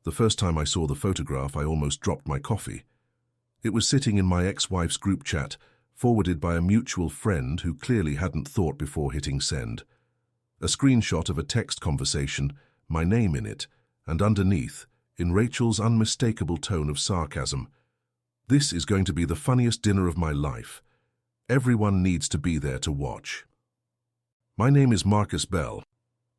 The first time I saw the photograph, I almost dropped my coffee. It was sitting in my ex-wife's group chat, forwarded by a mutual friend who clearly hadn't thought before hitting send. A screenshot of a text conversation, my name in it, and underneath, in Rachel's unmistakable tone of sarcasm, "This is going to be the funniest dinner of my life. Everyone needs to be there to watch." My name is Marcus Bell.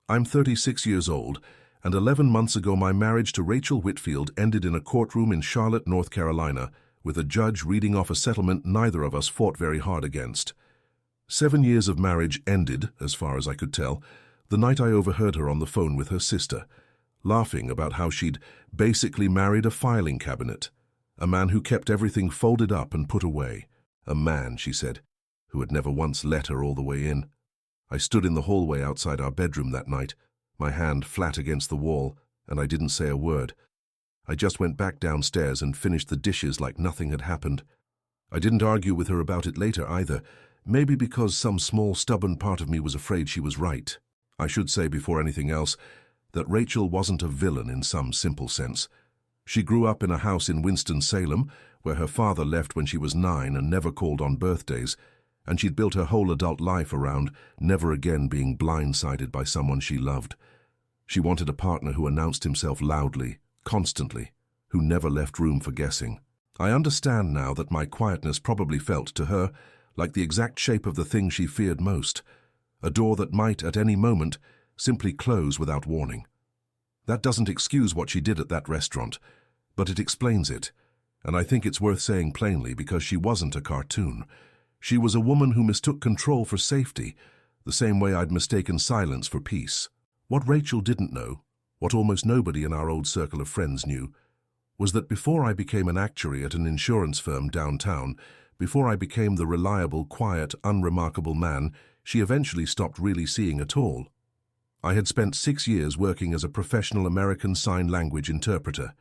I'm 36 years old, and 11 months ago my marriage to Rachel Whitfield ended in a courtroom in Charlotte, North Carolina, with a judge reading off a settlement neither of us fought very hard against. 7 years of marriage ended, as far as I could tell, the night I overheard her on the phone with her sister, laughing about how she'd basically married a filing cabinet, a man who kept everything folded up and put away. A man, she said, who had never once let her all the way in. I stood in the hallway outside our bedroom that night, my hand flat against the wall, and I didn't say a word. I just went back downstairs and finished the dishes like nothing had happened. I didn't argue with her about it later either, maybe because some small stubborn part of me was afraid she was right. I should say before anything else that Rachel wasn't a villain in some simple sense. She grew up in a house in Winston-Salem, where her father left when she was 9 and never called on birthdays, and she'd built her whole adult life around never again being blindsided by someone she loved. She wanted a partner who announced himself loudly, constantly, who never left room for guessing. I understand now that my quietness probably felt to her like the exact shape of the thing she feared most, a door that might, at any moment, simply close without warning. That doesn't excuse what she did at that restaurant, but it explains it, and I think it's worth saying plainly because she wasn't a cartoon. She was a woman who mistook control for safety, the same way I'd mistaken silence for peace. What Rachel didn't know, what almost nobody in our old circle of friends knew, was that before I became an actuary at an insurance firm downtown, before I became the reliable, quiet, unremarkable man she eventually stopped really seeing at all, I had spent 6 years working as a professional American Sign Language interpreter.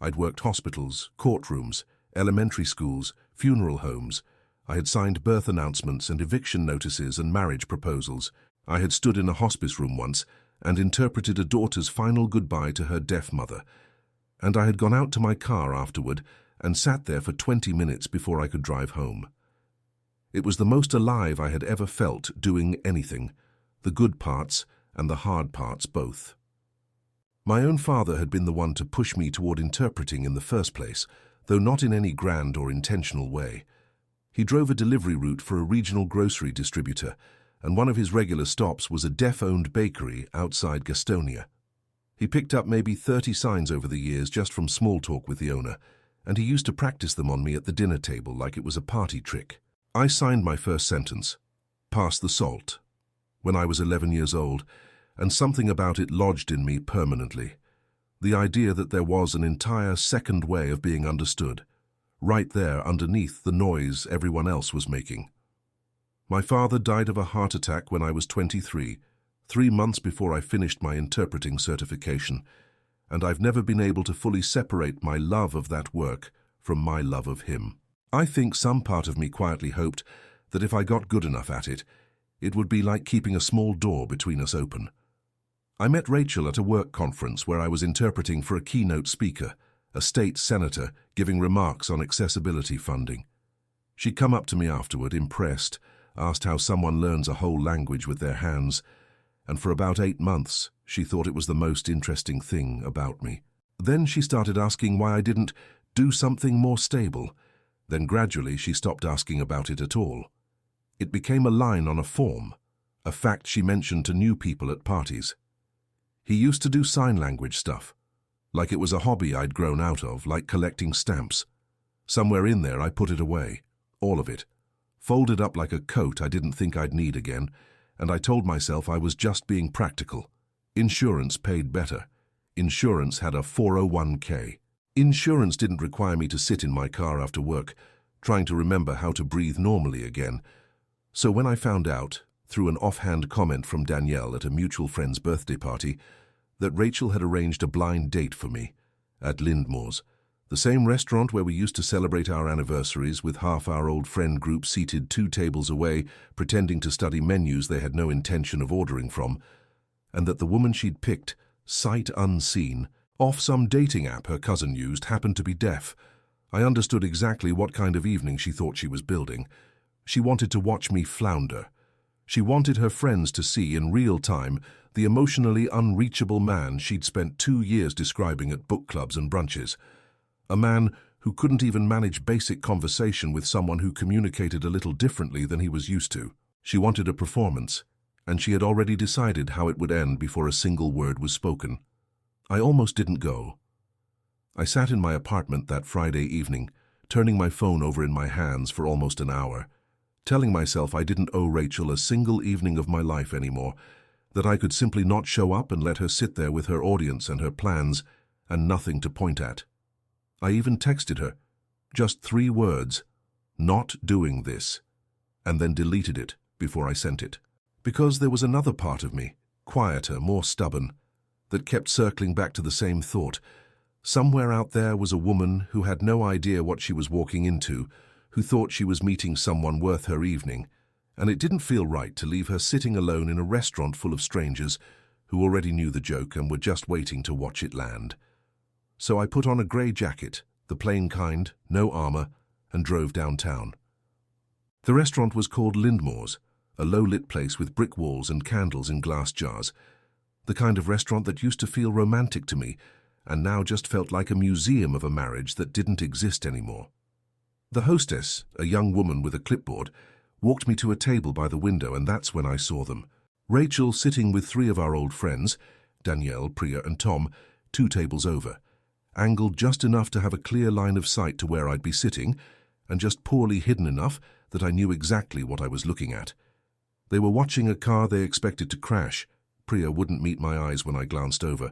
I'd worked hospitals, courtrooms, elementary schools, funeral homes. I had signed birth announcements and eviction notices and marriage proposals. I had stood in a hospice room once and interpreted a daughter's final goodbye to her deaf mother. And I had gone out to my car afterward and sat there for 20 minutes before I could drive home. It was the most alive I had ever felt doing anything, the good parts and the hard parts both. My own father had been the one to push me toward interpreting in the first place, though not in any grand or intentional way. He drove a delivery route for a regional grocery distributor, and one of his regular stops was a deaf-owned bakery outside Gastonia. He picked up maybe 30 signs over the years just from small talk with the owner, and he used to practice them on me at the dinner table like it was a party trick. I signed my first sentence, "Pass the salt," when I was 11 years old, and something about it lodged in me permanently. The idea that there was an entire second way of being understood, right there underneath the noise everyone else was making. My father died of a heart attack when I was 23, 3 months before I finished my interpreting certification, and I've never been able to fully separate my love of that work from my love of him. I think some part of me quietly hoped that if I got good enough at it, it would be like keeping a small door between us open. I met Rachel at a work conference where I was interpreting for a keynote speaker, a state senator giving remarks on accessibility funding. She'd come up to me afterward, impressed, asked how someone learns a whole language with their hands, and for about 8 months she thought it was the most interesting thing about me. Then she started asking why I didn't do something more stable. Then gradually she stopped asking about it at all. It became a line on a form, a fact she mentioned to new people at parties. He used to do sign language stuff, like it was a hobby I'd grown out of, like collecting stamps. Somewhere in there I put it away, all of it, folded up like a coat I didn't think I'd need again, and I told myself I was just being practical. Insurance paid better. Insurance had a 401k. Insurance didn't require me to sit in my car after work, trying to remember how to breathe normally again. So when I found out, through an offhand comment from Danielle at a mutual friend's birthday party, that Rachel had arranged a blind date for me at Lindmore's, the same restaurant where we used to celebrate our anniversaries with half our old friend group seated 2 tables away, pretending to study menus they had no intention of ordering from, and that the woman she'd picked, sight unseen, Off some dating app her cousin used happened to be deaf. I understood exactly what kind of evening she thought she was building. She wanted to watch me flounder. She wanted her friends to see in real time the emotionally unreachable man she'd spent 2 years describing at book clubs and brunches. A man who couldn't even manage basic conversation with someone who communicated a little differently than he was used to. She wanted a performance, and she had already decided how it would end before a single word was spoken. I almost didn't go. I sat in my apartment that Friday evening, turning my phone over in my hands for almost an hour, telling myself I didn't owe Rachel a single evening of my life anymore, that I could simply not show up and let her sit there with her audience and her plans and nothing to point at. I even texted her, just 3 words, "Not doing this," and then deleted it before I sent it. Because there was another part of me, quieter, more stubborn, that kept circling back to the same thought. Somewhere out there was a woman who had no idea what she was walking into, who thought she was meeting someone worth her evening, and it didn't feel right to leave her sitting alone in a restaurant full of strangers who already knew the joke and were just waiting to watch it land. So I put on a grey jacket, the plain kind, no armor, and drove downtown. The restaurant was called Lindmore's, a low-lit place with brick walls and candles in glass jars, the kind of restaurant that used to feel romantic to me and now just felt like a museum of a marriage that didn't exist anymore. The hostess, a young woman with a clipboard, walked me to a table by the window, and that's when I saw them. Rachel sitting with 3 of our old friends, Danielle, Priya and Tom, 2 tables over, angled just enough to have a clear line of sight to where I'd be sitting, and just poorly hidden enough that I knew exactly what I was looking at. They were watching a car they expected to crash. Priya wouldn't meet my eyes when I glanced over.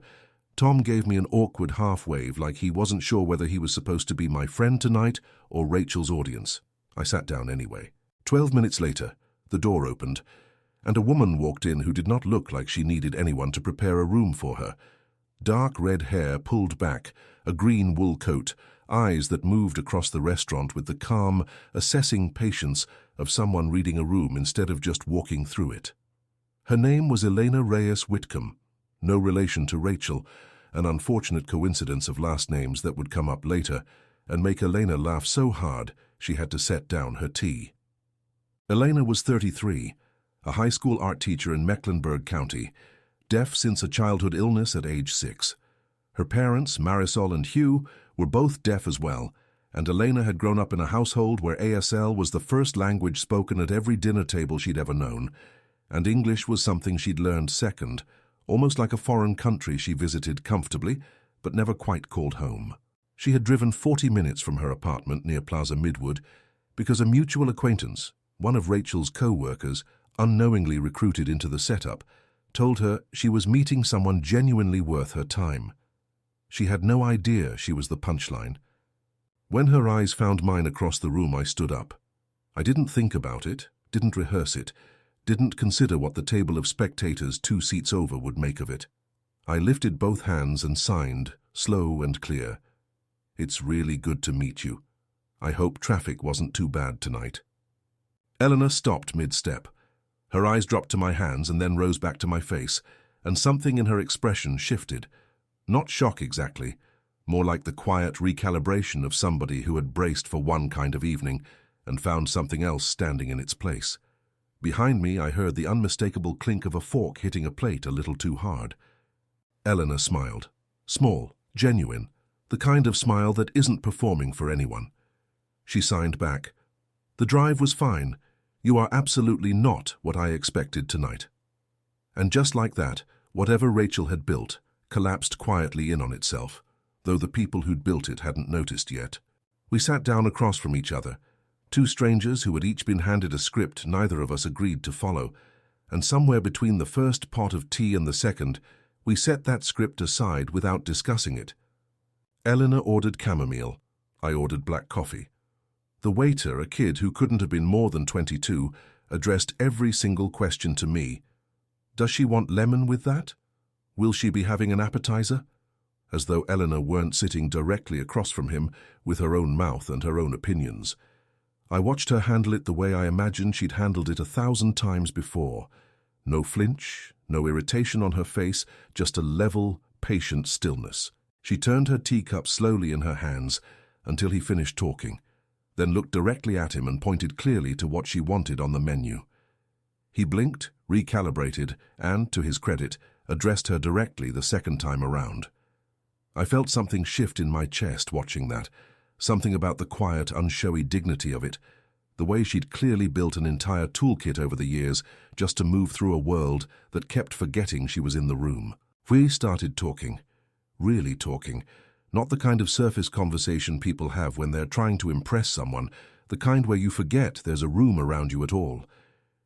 Tom gave me an awkward half-wave like he wasn't sure whether he was supposed to be my friend tonight or Rachel's audience. I sat down anyway. 12 minutes later, the door opened, and a woman walked in who did not look like she needed anyone to prepare a room for her. Dark red hair pulled back, a green wool coat, eyes that moved across the restaurant with the calm, assessing patience of someone reading a room instead of just walking through it. Her name was Elena Reyes Whitcomb, no relation to Rachel, an unfortunate coincidence of last names that would come up later and make Elena laugh so hard she had to set down her tea. Elena was 33, a high school art teacher in Mecklenburg County, deaf since a childhood illness at age 6. Her parents, Marisol and Hugh, were both deaf as well, and Elena had grown up in a household where ASL was the first language spoken at every dinner table she'd ever known, and English was something she'd learned second, almost like a foreign country she visited comfortably, but never quite called home. She had driven 40 minutes from her apartment near Plaza Midwood because a mutual acquaintance, one of Rachel's co-workers, unknowingly recruited into the setup, told her she was meeting someone genuinely worth her time. She had no idea she was the punchline. When her eyes found mine across the room, I stood up. I didn't think about it, didn't rehearse it, didn't consider what the table of spectators 2 seats over would make of it. I lifted both hands and signed, slow and clear. "It's really good to meet you. I hope traffic wasn't too bad tonight." Eleanor stopped mid-step. Her eyes dropped to my hands and then rose back to my face, and something in her expression shifted. Not shock exactly, more like the quiet recalibration of somebody who had braced for one kind of evening and found something else standing in its place. Behind me, I heard the unmistakable clink of a fork hitting a plate a little too hard. Eleanor smiled. Small, genuine, the kind of smile that isn't performing for anyone. She signed back. "The drive was fine. You are absolutely not what I expected tonight." And just like that, whatever Rachel had built collapsed quietly in on itself, though the people who'd built it hadn't noticed yet. We sat down across from each other, 2 strangers who had each been handed a script neither of us agreed to follow, and somewhere between the first pot of tea and the second, we set that script aside without discussing it. Eleanor ordered chamomile. I ordered black coffee. The waiter, a kid who couldn't have been more than 22, addressed every single question to me. "Does she want lemon with that? Will she be having an appetizer?" As though Eleanor weren't sitting directly across from him with her own mouth and her own opinions. I watched her handle it the way I imagined she'd handled it 1,000 times before. No flinch, no irritation on her face, just a level, patient stillness. She turned her teacup slowly in her hands until he finished talking, then looked directly at him and pointed clearly to what she wanted on the menu. He blinked, recalibrated, and, to his credit, addressed her directly the second time around. I felt something shift in my chest watching that, something about the quiet, unshowy dignity of it, the way she'd clearly built an entire toolkit over the years just to move through a world that kept forgetting she was in the room. We started talking, really talking, not the kind of surface conversation people have when they're trying to impress someone, the kind where you forget there's a room around you at all.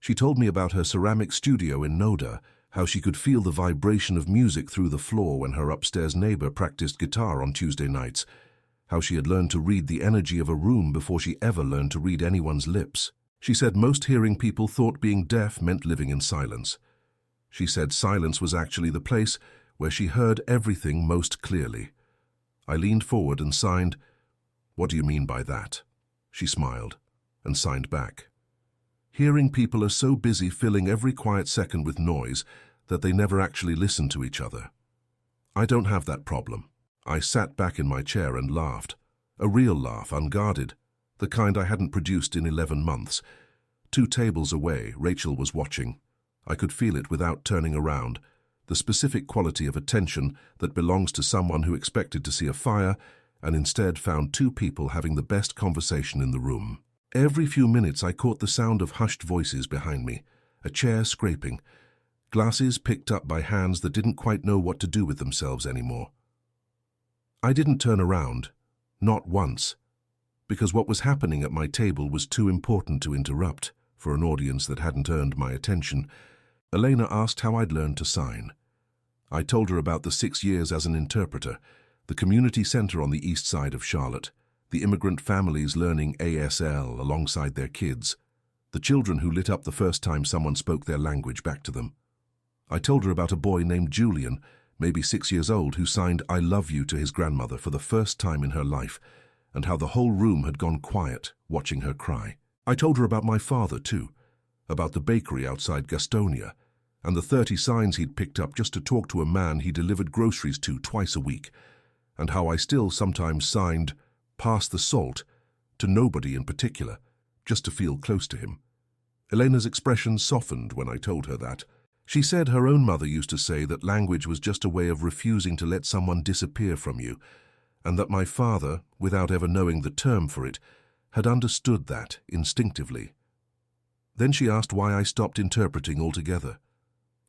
She told me about her ceramic studio in Noda, how she could feel the vibration of music through the floor when her upstairs neighbor practiced guitar on Tuesday nights, how she had learned to read the energy of a room before she ever learned to read anyone's lips. She said most hearing people thought being deaf meant living in silence. She said silence was actually the place where she heard everything most clearly. I leaned forward and signed, "What do you mean by that?" She smiled and signed back. Hearing people are so busy filling every quiet second with noise that they never actually listen to each other. I don't have that problem. I sat back in my chair and laughed. A real laugh, unguarded, the kind I hadn't produced in 11 months. 2 tables away, Rachel was watching. I could feel it without turning around, the specific quality of attention that belongs to someone who expected to see a fire and instead found 2 people having the best conversation in the room. Every few minutes I caught the sound of hushed voices behind me, a chair scraping, glasses picked up by hands that didn't quite know what to do with themselves anymore. I didn't turn around, not once, because what was happening at my table was too important to interrupt for an audience that hadn't earned my attention. Elena asked how I'd learned to sign. I told her about the 6 years as an interpreter, the community center on the east side of Charlotte, the immigrant families learning ASL alongside their kids, the children who lit up the first time someone spoke their language back to them. I told her about a boy named Julian, maybe 6 years old, who signed "I love you" to his grandmother for the first time in her life, and how the whole room had gone quiet, watching her cry. I told her about my father, too, about the bakery outside Gastonia, and the 30 signs he'd picked up just to talk to a man he delivered groceries to twice a week, and how I still sometimes signed "Pass the salt" to nobody in particular, just to feel close to him. Elena's expression softened when I told her that. She said her own mother used to say that language was just a way of refusing to let someone disappear from you, and that my father, without ever knowing the term for it, had understood that instinctively. Then she asked why I stopped interpreting altogether.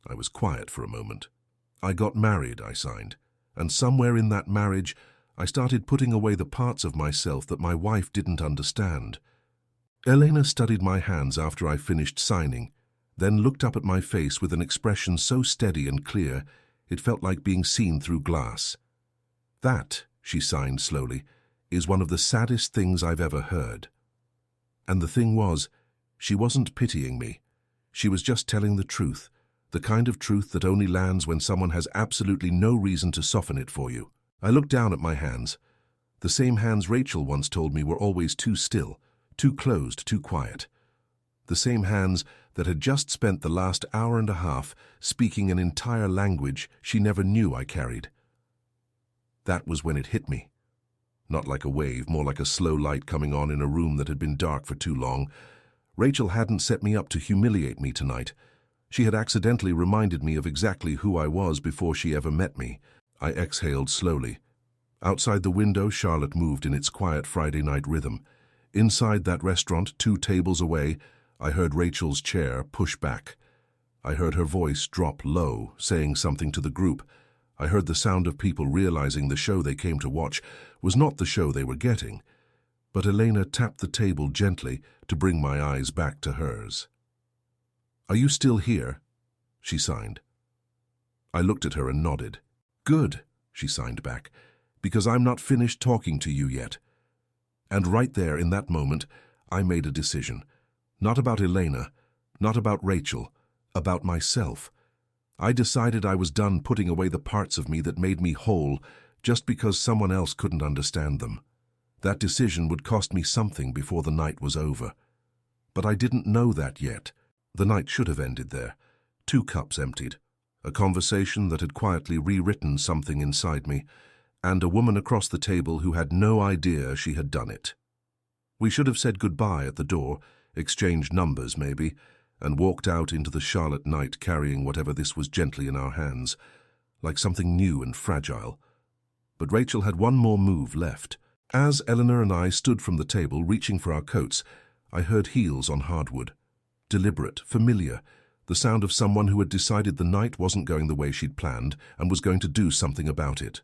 I was quiet for a moment. I got married, I signed, and somewhere in that marriage I started putting away the parts of myself that my wife didn't understand. Elena studied my hands after I finished signing, then looked up at my face with an expression so steady and clear it felt like being seen through glass. "That," she signed slowly, "is one of the saddest things I've ever heard." And the thing was, she wasn't pitying me. She was just telling the truth, the kind of truth that only lands when someone has absolutely no reason to soften it for you. I looked down at my hands, the same hands Rachel once told me were always too still, too closed, too quiet. The same hands that had just spent the last hour and a half speaking an entire language she never knew I carried. That was when it hit me. Not like a wave, more like a slow light coming on in a room that had been dark for too long. Rachel hadn't set me up to humiliate me tonight. She had accidentally reminded me of exactly who I was before she ever met me. I exhaled slowly. Outside the window, Charlotte moved in its quiet Friday night rhythm. Inside that restaurant, 2 tables away, I heard Rachel's chair push back. I heard her voice drop low, saying something to the group. I heard the sound of people realizing the show they came to watch was not the show they were getting. But Elena tapped the table gently to bring my eyes back to hers. "Are you still here?" she signed. I looked at her and nodded. "Good," she signed back, "because I'm not finished talking to you yet." And right there, in that moment, I made a decision. Not about Elena, not about Rachel, about myself. I decided I was done putting away the parts of me that made me whole just because someone else couldn't understand them. That decision would cost me something before the night was over. But I didn't know that yet. The night should have ended there. 2 cups emptied. A conversation that had quietly rewritten something inside me. and a woman across the table who had no idea she had done it. We should have said goodbye at the door, exchanged numbers maybe, and walked out into the Charlotte night carrying whatever this was gently in our hands, like something new and fragile. But Rachel had one more move left. As Eleanor and I stood from the table reaching for our coats, I heard heels on hardwood. Deliberate, familiar, the sound of someone who had decided the night wasn't going the way she'd planned and was going to do something about it.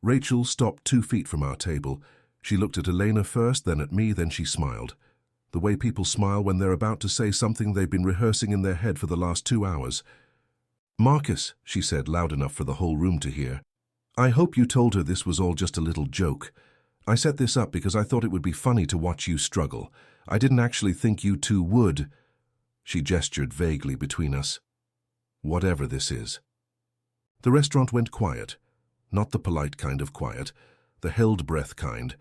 Rachel stopped 2 feet from our table. She looked at Elena first, then at me, then she smiled. The way people smile when they're about to say something they've been rehearsing in their head for the last 2 hours. "Marcus," she said, loud enough for the whole room to hear. "I hope you told her this was all just a little joke. I set this up because I thought it would be funny to watch you struggle. I didn't actually think you two would." She gestured vaguely between us. "Whatever this is." The restaurant went quiet. Not the polite kind of quiet, the held breath kind.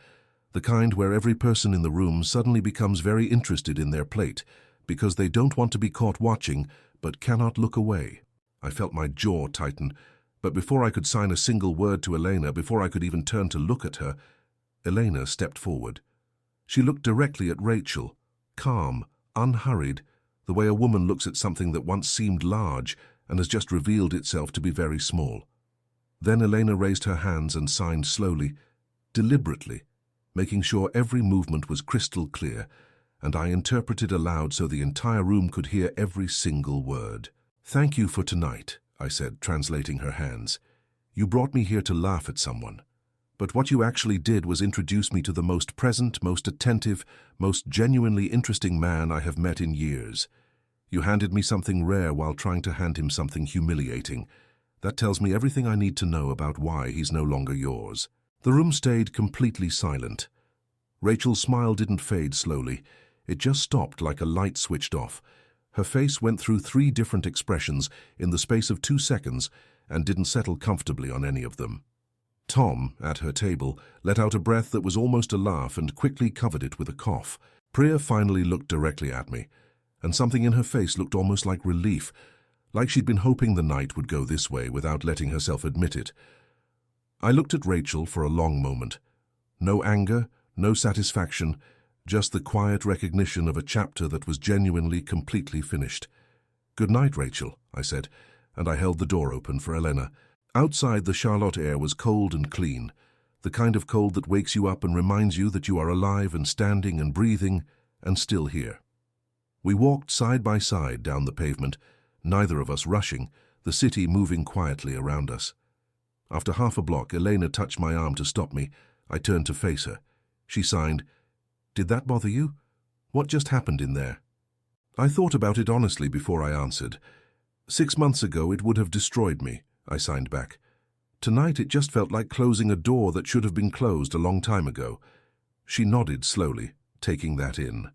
The kind where every person in the room suddenly becomes very interested in their plate because they don't want to be caught watching but cannot look away. I felt my jaw tighten, but before I could sign a single word to Elena, before I could even turn to look at her, Elena stepped forward. She looked directly at Rachel, calm, unhurried, the way a woman looks at something that once seemed large and has just revealed itself to be very small. Then Elena raised her hands and signed slowly, deliberately, making sure every movement was crystal clear, and I interpreted aloud so the entire room could hear every single word. "Thank you for tonight," I said, translating her hands. "You brought me here to laugh at someone. But what you actually did was introduce me to the most present, most attentive, most genuinely interesting man I have met in years. You handed me something rare while trying to hand him something humiliating. That tells me everything I need to know about why he's no longer yours." The room stayed completely silent. Rachel's smile didn't fade slowly. It just stopped like a light switched off. Her face went through 3 different expressions in the space of 2 seconds and didn't settle comfortably on any of them. Tom, at her table, let out a breath that was almost a laugh and quickly covered it with a cough. Priya finally looked directly at me, and something in her face looked almost like relief, like she'd been hoping the night would go this way without letting herself admit it. I looked at Rachel for a long moment. No anger, no satisfaction, just the quiet recognition of a chapter that was genuinely, completely finished. "Good night, Rachel," I said, and I held the door open for Elena. Outside, the Charlotte air was cold and clean, the kind of cold that wakes you up and reminds you that you are alive and standing and breathing and still here. We walked side by side down the pavement, neither of us rushing, the city moving quietly around us. After half a block, Elena touched my arm to stop me. I turned to face her. She signed, "Did that bother you? What just happened in there?" I thought about it honestly before I answered. 6 months ago it would have destroyed me, I signed back. Tonight it just felt like closing a door that should have been closed a long time ago. She nodded slowly, taking that in.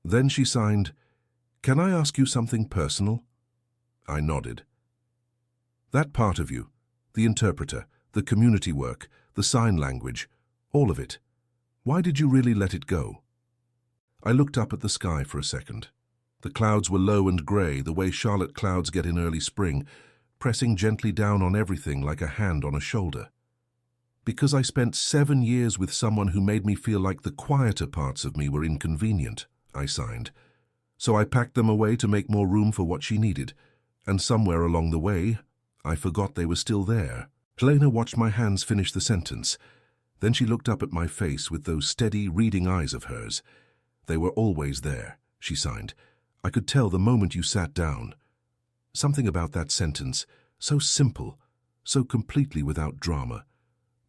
Then she signed, "Can I ask you something personal?" I nodded. "That part of you, the interpreter, the community work, the sign language, all of it. Why did you really let it go?" I looked up at the sky for a second. The clouds were low and grey, the way Charlotte clouds get in early spring, pressing gently down on everything like a hand on a shoulder. "Because I spent 7 years with someone who made me feel like the quieter parts of me were inconvenient," I signed. "So I packed them away to make more room for what she needed, and somewhere along the way, I forgot they were still there." Elena watched my hands finish the sentence. Then she looked up at my face with those steady, reading eyes of hers. "They were always there," she signed. "I could tell the moment you sat down." Something about that sentence, so simple, so completely without drama,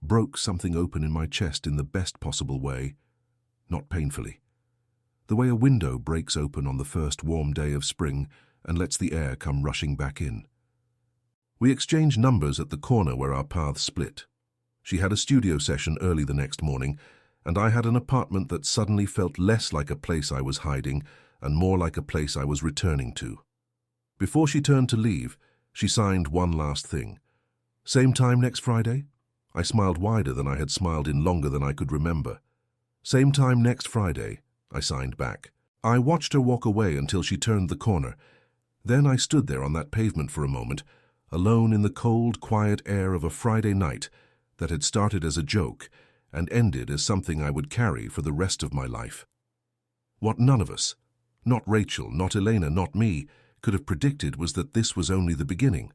broke something open in my chest in the best possible way, not painfully. The way a window breaks open on the first warm day of spring and lets the air come rushing back in. We exchanged numbers at the corner where our paths split. She had a studio session early the next morning, and I had an apartment that suddenly felt less like a place I was hiding and more like a place I was returning to. Before she turned to leave, she signed one last thing. "Same time next Friday?" I smiled wider than I had smiled in longer than I could remember. "Same time next Friday," I signed back. I watched her walk away until she turned the corner. Then I stood there on that pavement for a moment, alone in the cold, quiet air of a Friday night, that had started as a joke and ended as something I would carry for the rest of my life. What none of us, not Rachel, not Elena, not me, could have predicted was that this was only the beginning.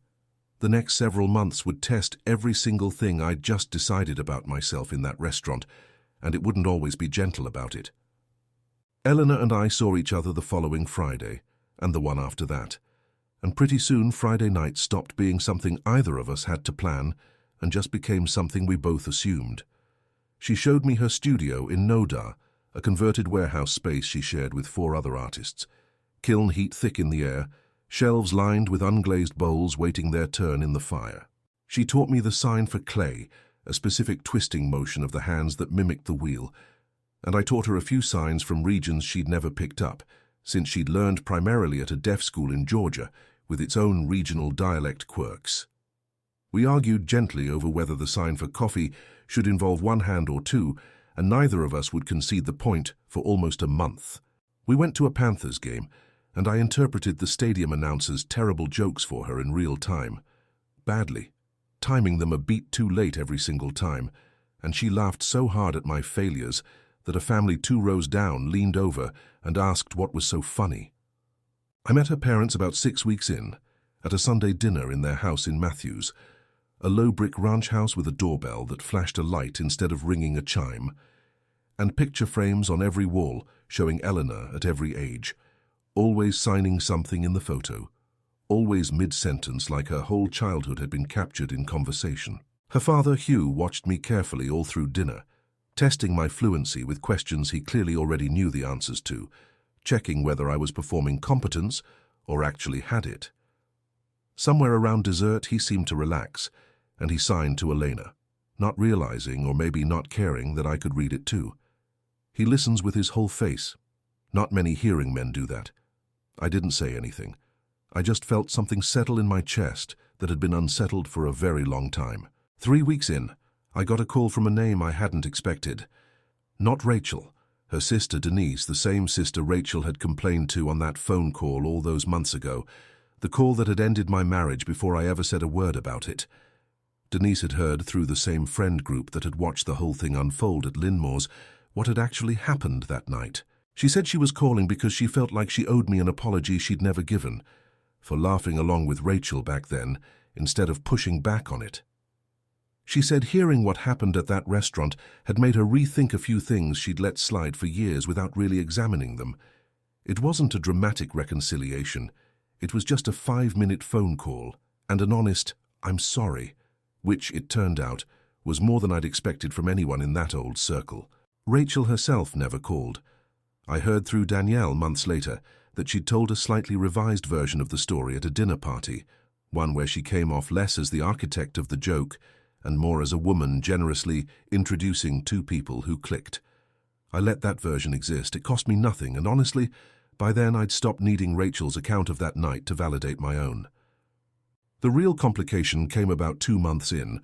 The next several months would test every single thing I'd just decided about myself in that restaurant, and it wouldn't always be gentle about it. Eleanor and I saw each other the following Friday, and the one after that, and pretty soon Friday night stopped being something either of us had to plan and just became something we both assumed. She showed me her studio in Noda, a converted warehouse space she shared with 4 other artists. Kiln heat thick in the air, shelves lined with unglazed bowls waiting their turn in the fire. She taught me the sign for clay, a specific twisting motion of the hands that mimicked the wheel, and I taught her a few signs from regions she'd never picked up, since she'd learned primarily at a deaf school in Georgia, with its own regional dialect quirks. We argued gently over whether the sign for coffee should involve 1 hand or 2, and neither of us would concede the point for almost a month. We went to a Panthers game, and I interpreted the stadium announcer's terrible jokes for her in real time. Badly, timing them a beat too late every single time, and she laughed so hard at my failures that a family 2 rows down leaned over and asked what was so funny. I met her parents about 6 weeks in, at a Sunday dinner in their house in Matthews, a low brick ranch house with a doorbell that flashed a light instead of ringing a chime, and picture frames on every wall showing Eleanor at every age, always signing something in the photo, always mid-sentence like her whole childhood had been captured in conversation. Her father, Hugh, watched me carefully all through dinner, testing my fluency with questions he clearly already knew the answers to, checking whether I was performing competence or actually had it. Somewhere around dessert he seemed to relax, and he signed to Elena, not realizing or maybe not caring that I could read it too. He listens with his whole face. Not many hearing men do that. I didn't say anything. I just felt something settle in my chest that had been unsettled for a very long time. 3 weeks in, I got a call from a name I hadn't expected. Not Rachel. Her sister Denise, the same sister Rachel had complained to on that phone call all those months ago, the call that had ended my marriage before I ever said a word about it. Denise had heard through the same friend group that had watched the whole thing unfold at Linmore's what had actually happened that night. She said she was calling because she felt like she owed me an apology she'd never given, for laughing along with Rachel back then instead of pushing back on it. She said hearing what happened at that restaurant had made her rethink a few things she'd let slide for years without really examining them. It wasn't a dramatic reconciliation. It was just a 5-minute phone call and an honest, "I'm sorry," which, it turned out, was more than I'd expected from anyone in that old circle. Rachel herself never called. I heard through Danielle months later that she'd told a slightly revised version of the story at a dinner party, one where she came off less as the architect of the joke and more as a woman generously introducing 2 people who clicked. I let that version exist. It cost me nothing, and honestly, by then I'd stopped needing Rachel's account of that night to validate my own. The real complication came about 2 months in,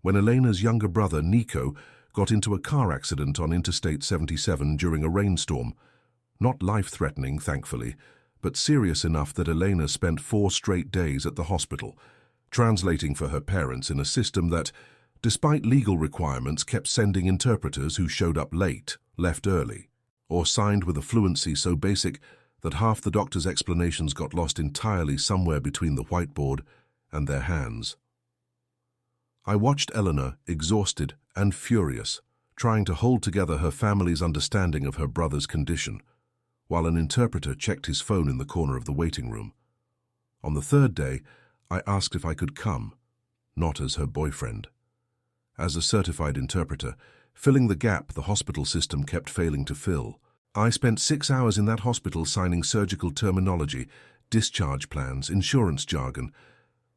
when Elena's younger brother, Nico, got into a car accident on Interstate 77 during a rainstorm. Not life-threatening, thankfully, but serious enough that Elena spent 4 straight days at the hospital, translating for her parents in a system that, despite legal requirements, kept sending interpreters who showed up late, left early, or signed with a fluency so basic that half the doctor's explanations got lost entirely somewhere between the whiteboard and their hands. I watched Eleanor, exhausted and furious, trying to hold together her family's understanding of her brother's condition, while an interpreter checked his phone in the corner of the waiting room. On the 3rd day, I asked if I could come, not as her boyfriend. As a certified interpreter, filling the gap the hospital system kept failing to fill. I spent 6 hours in that hospital signing surgical terminology, discharge plans, insurance jargon,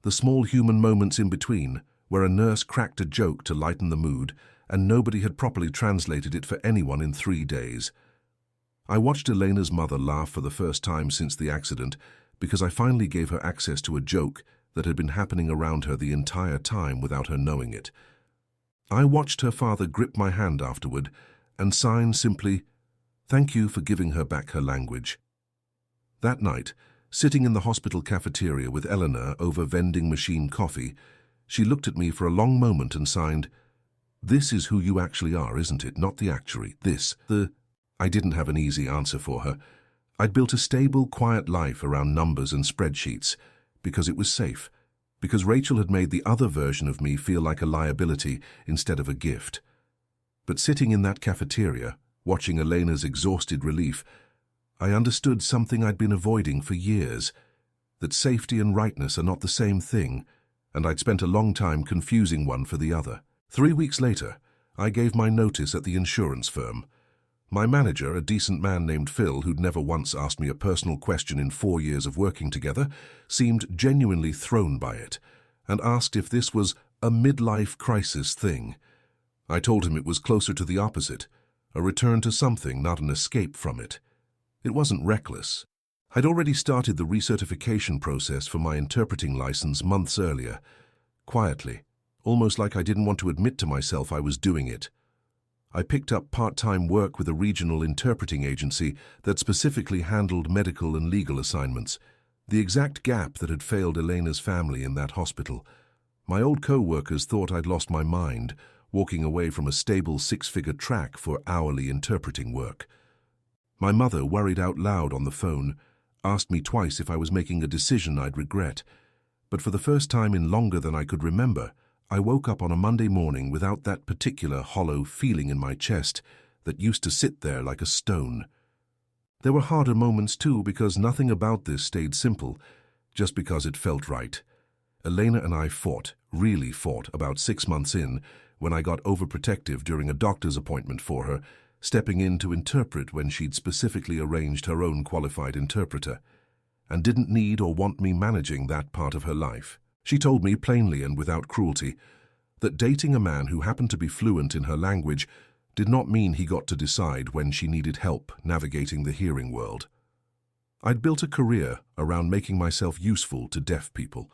the small human moments in between, where a nurse cracked a joke to lighten the mood, and nobody had properly translated it for anyone in 3 days. I watched Elena's mother laugh for the first time since the accident because I finally gave her access to a joke that had been happening around her the entire time without her knowing it. I watched her father grip my hand afterward and sign simply, "Thank you for giving her back her language." That night, sitting in the hospital cafeteria with Eleanor over vending machine coffee, she looked at me for a long moment and signed, This is who you actually are, isn't it? Not the actuary. I didn't have an easy answer for her. I'd built a stable, quiet life around numbers and spreadsheets because it was safe, because Rachel had made the other version of me feel like a liability instead of a gift. But sitting in that cafeteria, watching Elena's exhausted relief, I understood something I'd been avoiding for years, that safety and rightness are not the same thing, and I'd spent a long time confusing one for the other. 3 weeks later, I gave my notice at the insurance firm. My manager, a decent man named Phil, who'd never once asked me a personal question in 4 years of working together, seemed genuinely thrown by it, and asked if this was a midlife crisis thing. I told him it was closer to the opposite, a return to something, not an escape from it. It wasn't reckless. I'd already started the recertification process for my interpreting license months earlier, quietly, almost like I didn't want to admit to myself I was doing it. I picked up part-time work with a regional interpreting agency that specifically handled medical and legal assignments, the exact gap that had failed Elena's family in that hospital. My old co-workers thought I'd lost my mind, walking away from a stable 6-figure track for hourly interpreting work. My mother, worried out loud on the phone, asked me twice if I was making a decision I'd regret. But for the first time in longer than I could remember, I woke up on a Monday morning without that particular hollow feeling in my chest that used to sit there like a stone. There were harder moments too, because nothing about this stayed simple, just because it felt right. Elena and I fought, really fought, about 6 months in, when I got overprotective during a doctor's appointment for her, stepping in to interpret when she'd specifically arranged her own qualified interpreter, and didn't need or want me managing that part of her life. She told me plainly and without cruelty that dating a man who happened to be fluent in her language did not mean he got to decide when she needed help navigating the hearing world. I'd built a career around making myself useful to deaf people,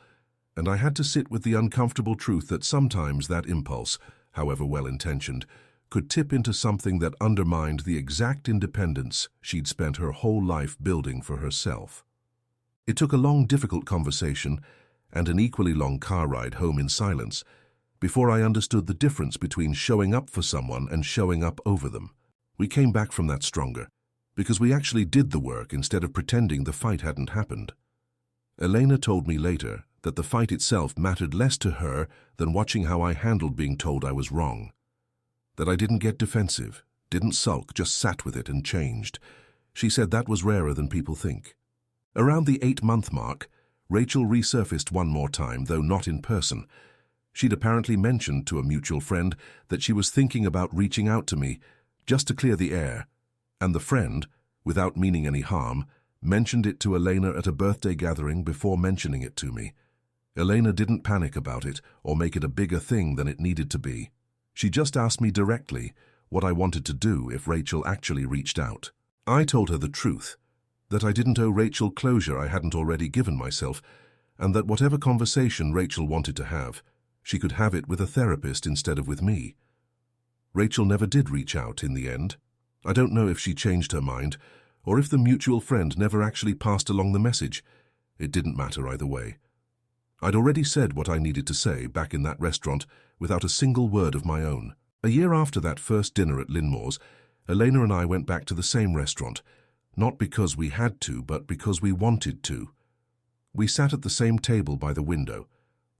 and I had to sit with the uncomfortable truth that sometimes that impulse, however well-intentioned, could tip into something that undermined the exact independence she'd spent her whole life building for herself. It took a long, difficult conversation and an equally long car ride home in silence before I understood the difference between showing up for someone and showing up over them. We came back from that stronger, because we actually did the work instead of pretending the fight hadn't happened. Elena told me later that the fight itself mattered less to her than watching how I handled being told I was wrong. That I didn't get defensive, didn't sulk, just sat with it and changed. She said that was rarer than people think. Around the 8-month mark, Rachel resurfaced one more time, though not in person. She'd apparently mentioned to a mutual friend that she was thinking about reaching out to me, just to clear the air, and the friend, without meaning any harm, mentioned it to Elena at a birthday gathering before mentioning it to me. Elena didn't panic about it or make it a bigger thing than it needed to be. She just asked me directly what I wanted to do if Rachel actually reached out. I told her the truth, that I didn't owe Rachel closure I hadn't already given myself, and that whatever conversation Rachel wanted to have, she could have it with a therapist instead of with me. Rachel never did reach out in the end. I don't know if she changed her mind, or if the mutual friend never actually passed along the message. It didn't matter either way. I'd already said what I needed to say back in that restaurant without a single word of my own. A year after that first dinner at Linmore's, Elena and I went back to the same restaurant, not because we had to, but because we wanted to. We sat at the same table by the window.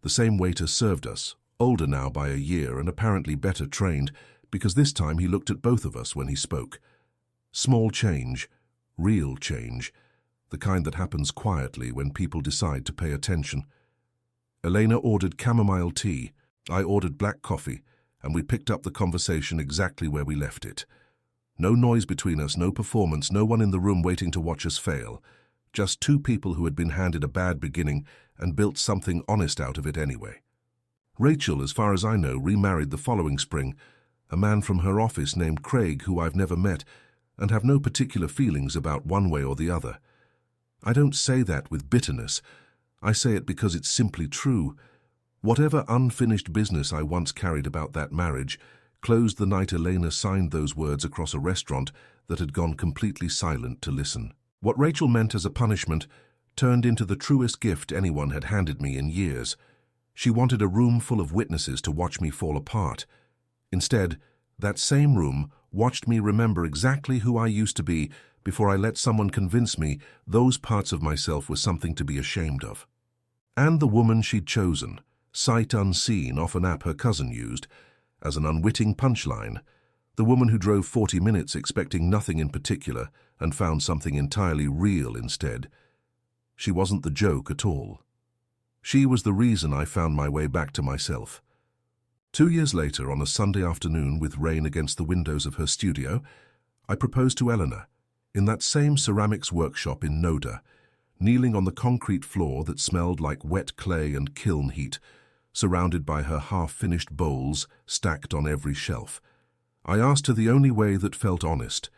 The same waiter served us, older now by a year and apparently better trained, because this time he looked at both of us when he spoke. Small change, real change, the kind that happens quietly when people decide to pay attention. Elena ordered chamomile tea, I ordered black coffee, and we picked up the conversation exactly where we left it. No noise between us, no performance, no one in the room waiting to watch us fail. Just two people who had been handed a bad beginning and built something honest out of it anyway. Rachel, as far as I know, remarried the following spring, a man from her office named Craig, who I've never met, and have no particular feelings about one way or the other. I don't say that with bitterness. I say it because it's simply true. Whatever unfinished business I once carried about that marriage closed the night Elena signed those words across a restaurant that had gone completely silent to listen. What Rachel meant as a punishment turned into the truest gift anyone had handed me in years. She wanted a room full of witnesses to watch me fall apart. Instead, that same room watched me remember exactly who I used to be before I let someone convince me those parts of myself were something to be ashamed of. And the woman she'd chosen, sight unseen off an app her cousin used, as an unwitting punchline, the woman who drove 40 minutes expecting nothing in particular and found something entirely real instead. She wasn't the joke at all. She was the reason I found my way back to myself. 2 years later, on a Sunday afternoon with rain against the windows of her studio, I proposed to Eleanor, in that same ceramics workshop in Noda, kneeling on the concrete floor that smelled like wet clay and kiln heat, surrounded by her half-finished bowls stacked on every shelf. I asked her the only way that felt honest,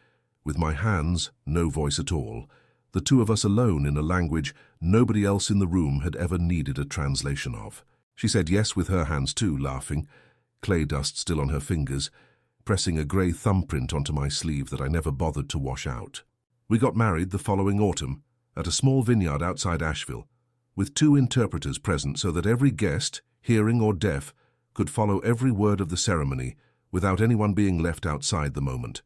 with my hands, no voice at all, the two of us alone in a language nobody else in the room had ever needed a translation of. She said yes with her hands too, laughing, clay dust still on her fingers, pressing a grey thumbprint onto my sleeve that I never bothered to wash out. We got married the following autumn at a small vineyard outside Asheville, with 2 interpreters present so that every guest, hearing or deaf, could follow every word of the ceremony without anyone being left outside the moment.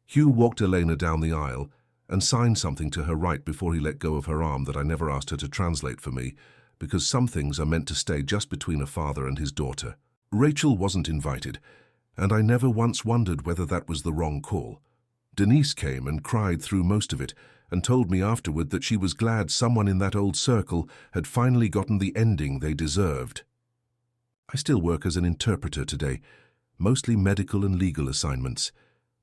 Hugh walked Elena down the aisle and signed something to her right before he let go of her arm that I never asked her to translate for me, because some things are meant to stay just between a father and his daughter. Rachel wasn't invited, and I never once wondered whether that was the wrong call. Denise came and cried through most of it and told me afterward that she was glad someone in that old circle had finally gotten the ending they deserved. I still work as an interpreter today, mostly medical and legal assignments,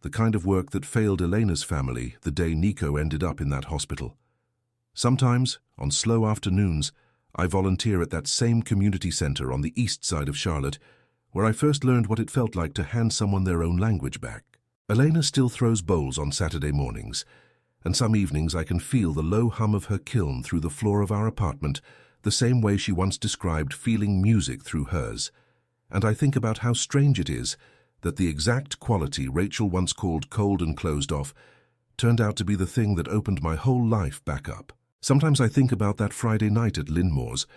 the kind of work that failed Elena's family the day Nico ended up in that hospital. Sometimes, on slow afternoons, I volunteer at that same community center on the east side of Charlotte, where I first learned what it felt like to hand someone their own language back. Elena still throws bowls on Saturday mornings, and some evenings I can feel the low hum of her kiln through the floor of our apartment, the same way she once described feeling music through hers. And I think about how strange it is that the exact quality Rachel once called cold and closed off turned out to be the thing that opened my whole life back up. Sometimes I think about that Friday night at Lynmore's,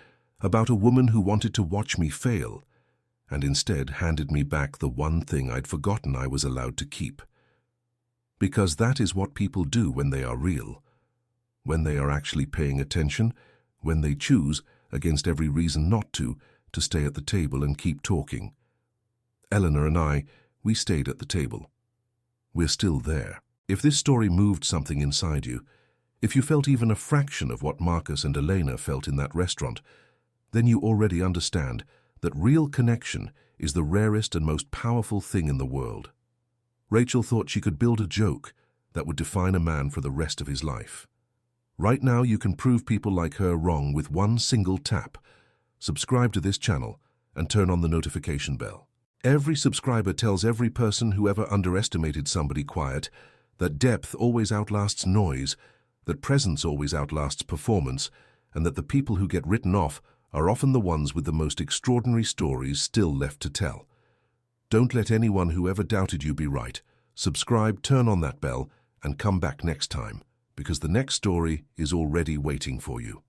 about a woman who wanted to watch me fail, and instead handed me back the one thing I'd forgotten I was allowed to keep. Because that is what people do when they are real, when they are actually paying attention, when they choose, against every reason not to stay at the table and keep talking. Eleanor and I, we stayed at the table. We're still there. If this story moved something inside you, if you felt even a fraction of what Marcus and Elena felt in that restaurant, then you already understand that real connection is the rarest and most powerful thing in the world. Rachel thought she could build a joke that would define a man for the rest of his life. Right now you can prove people like her wrong with one single tap. Subscribe to this channel and turn on the notification bell. Every subscriber tells every person who ever underestimated somebody quiet that depth always outlasts noise, that presence always outlasts performance, and that the people who get written off are often the ones with the most extraordinary stories still left to tell. Don't let anyone who ever doubted you be right. Subscribe, turn on that bell, and come back next time, because the next story is already waiting for you.